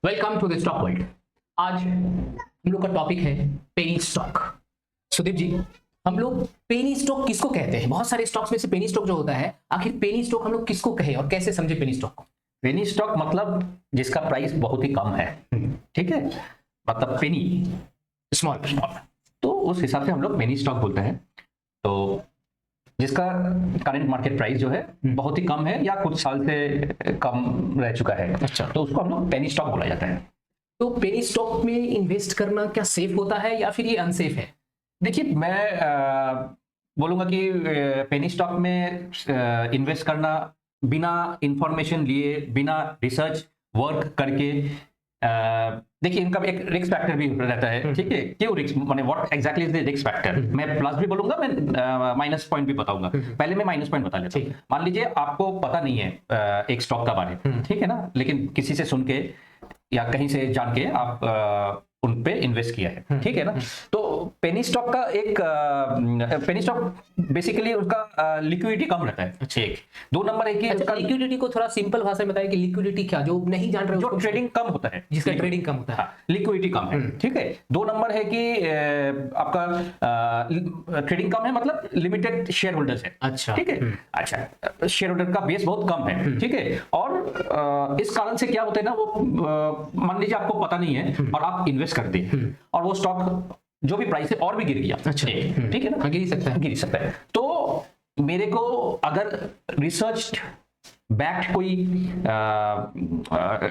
Welcome to the stock world. आज हम लोग का टॉपिक है पेनी स्टॉक। सुदीप जी, हम लोग पेनी स्टॉक किसको कहते हैं? बहुत सारे स्टॉक्स में से पेनी स्टॉक जो होता है, आखिर पेनी स्टॉक हम लोग किसको कहें और कैसे समझे पेनी स्टॉक को? पेनी स्टॉक मतलब जिसका प्राइस बहुत ही कम है, ठीक है, मतलब पेनी स्मॉल। तो उस हिसाब से हम लोग पेनी स्टॉक बोलते हैं। तो जिसका करंट मार्केट प्राइस जो है बहुत ही कम है या कुछ साल से कम रह चुका है, अच्छा। तो उसको हम लोग पेनी स्टॉक बोला जाता है। तो पेनी स्टॉक में इन्वेस्ट करना क्या सेफ होता है या फिर ये अनसेफ है? देखिए, मैं बोलूंगा कि पेनी स्टॉक में इन्वेस्ट करना बिना इंफॉर्मेशन लिए, बिना रिसर्च वर्क करके, देखिए इनका एक रिस्क फैक्टर भी रहता है, ठीक है। क्यों रिस्क, माने what exactly is the risk factor? मैं प्लस भी बोलूंगा, मैं माइनस पॉइंट भी बताऊंगा। पहले मैं माइनस पॉइंट बता लेता हूँ। मान लीजिए आपको पता नहीं है एक स्टॉक का बारे में, ठीक है ना, लेकिन किसी से सुन के या कहीं से जान के आप उन पे इन्वेस्ट किया है, ठीक है ना। तो पेनी स्टॉक का एक पेनी स्टॉक बेसिकली उसका लिक्विडिटी कम रहता है। अच्छा। एक दो नंबर है कि अच्छा, लिक्विडिटी को थोड़ा सिंपल भाषा में बताइए कि लिक्विडिटी क्या, जो नहीं जान रहे जो उसको- ट्रेडिंग कम होता है, जिसका ट्रेडिंग कम होता है, लिक्विडिटी कम है, ठीक है। दो नंबर है कि आपका ट्रेडिंग कम है, मतलब लिमिटेड शेयर होल्डर्स है। अच्छा। ठीक है। अच्छा, शेयर होल्डर का बेस बहुत कम है, ठीक है। और इस कारण से क्या होता है ना, वो मान लीजिए आपको पता नहीं है और आप इन्वेस्ट कर दिए और वो स्टॉक जो भी प्राइस है और भी गिर गया, अच्छा। ठीक है ना, हाँ, गिर ही सकता है। गिर सकता है। तो मेरे को अगर रिसर्च बैक्ड कोई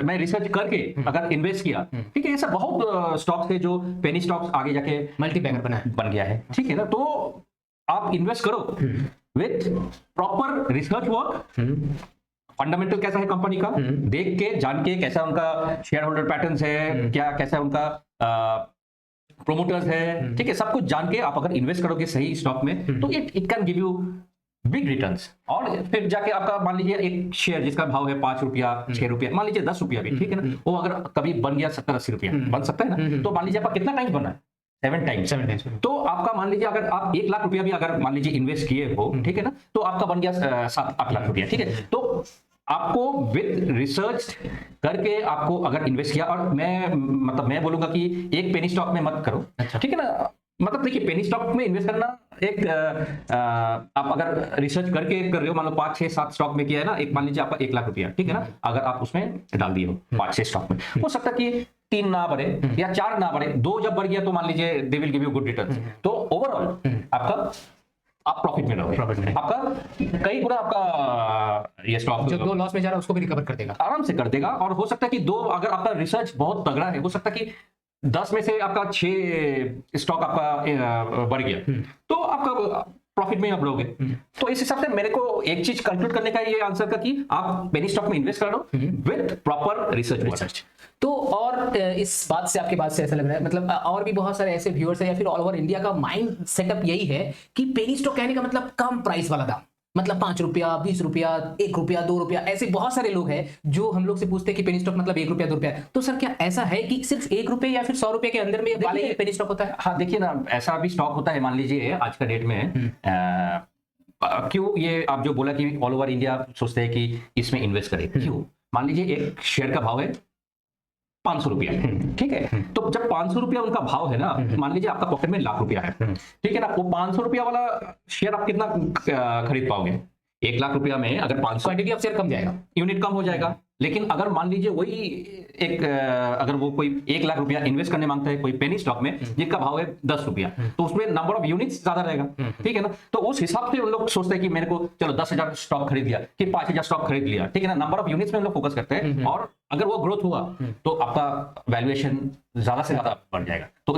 मैं रिसर्च करके अगर इन्वेस्ट किया, ठीक है, ऐसा बहुत स्टॉक्स है जो पेनी स्टॉक्स आगे जाके मल्टीबैगर बन गया है, ठीक है ना। तो आप इन्वेस्ट करो with proper research work, fundamental कैसा है कंपनी का, देख के जान के कैसा उनका शेयर होल्डर पैटर्न्स है, क्या कैसा उनका प्रोमोटर्स है, ठीक है, सब कुछ जान के आप अगर इन्वेस्ट करोगे सही स्टॉक में, तो it can give you big returns. और फिर जाके आपका मान लीजिए एक शेयर जिसका भाव है 5 रुपया, 6 रुपया, मान लीजिए 10 रुपया भी, ठीक है ना, वो अगर कभी बन गया 70-80 रुपया, बन सकता है ना, तो मान लीजिए आपका कितना टाइम बना है, 7 टाइम्स। तो आपका मान लीजिए अगर आप 1 लाख रुपया भी अगर मान लीजिए इन्वेस्ट किए हो, ठीक है ना, तो आपका बन गया 7-8 लाख रुपया, ठीक है। तो आपको विद रिसर्च करके आपको अगर इन्वेस्ट किया, और मैं बोलूंगा कि एक पेनी स्टॉक में मत करो, अच्छा। ठीक है ना। मतलब देखिए, पेनी स्टॉक में इन्वेस्ट करना एक आप अगर रिसर्च करके कर रहे हो, मान लो 5-6-7 स्टॉक में किया है ना, एक मान लीजिए आपका 1 लाख रुपया, ठीक है ना, अगर आप उसमें डाल दिए हो 5-6 स्टॉक में, हो सकता है कि 3 ना बढ़े या 4 ना बढ़े, 2 जब बढ़ गया तो मान लीजिए they will give you good return. तो ओवरऑल आपका आप प्रॉफिट में रहोगे, आपका कई गुना आपका ये स्टॉक जो 2 लॉस में जा रहा है उसको भी रिकवर कर देगा, आराम से कर देगा। और हो सकता है कि 2, अगर आपका रिसर्च बहुत तगड़ा है, हो सकता है कि 10 में से आपका 6 स्टॉक आपका बढ़ गया, तो आपका प्रॉफिट में आप रहोगे। तो इस हिसाब से मेरे को एक चीज कंक्लूड करने का ये आंसर था कि आप पेनी स्टॉक में इन्वेस्ट करो विद प्रॉपर रिसर्च। तो और इस बात से, आपके बात से ऐसा लग रहा है, मतलब और भी बहुत सारे ऐसे व्यूअर्स हैं या फिर ऑल ओवर इंडिया का माइंड सेटअप यही है कि पेनी स्टॉक कहने का मतलब कम प्राइस वाला दाम, मतलब 5 रुपया, 20 रुपया, 1 रुपया, 2 रुपया, ऐसे बहुत सारे लोग हैं जो हम लोग से पूछते हैं कि पेनी स्टॉक मतलब 1 रुपया, 2 रुपया। तो सर क्या ऐसा है कि सिर्फ 1 रुपये या फिर 100 रुपये के अंदर में वाले पेनी स्टॉक होता है? हाँ, देखिए ना, ऐसा भी स्टॉक होता है। मान लीजिए आज का डेट में क्यों ये आप जो बोला कि ऑल ओवर इंडिया सोचते हैं कि इसमें इन्वेस्ट करें, क्यों? मान लीजिए एक शेयर का भाव है 500 रुपया, ठीक है। तो जब 500 रुपया उनका भाव है ना, मान लीजिए आपका पॉकेट में 1 लाख रुपया है, ठीक है ना, वो 500 रुपया वाला शेयर आप कितना खरीद पाओगे? 1 लाख रुपया में अगर 500 क्वांटिटी ऑफ शेयर कम जाएगा, यूनिट कम हो जाएगा। लेकिन अगर मान लीजिए वही एक अगर वो कोई 1 लाख रुपया इन्वेस्ट करने मांगता है कोई पेनी स्टॉक में जिसका भाव है 10 रुपया, तो उसमें नंबर ऑफ यूनिट्स ज्यादा रहेगा, ठीक है ना। तो उस हिसाब से उन लोग सोचते हैं कि मेरे को चलो 10,000 स्टॉक खरीद लिया कि 5,000 स्टॉक खरीद लिया, ठीक है ना। नंबर ऑफ यूनिट्स में हम लोग फोकस करते हैं, और अगर वो ग्रोथ हुआ तो आपका वैल्यूएशन ज्यादा से ज्यादा बढ़ जाएगा। तो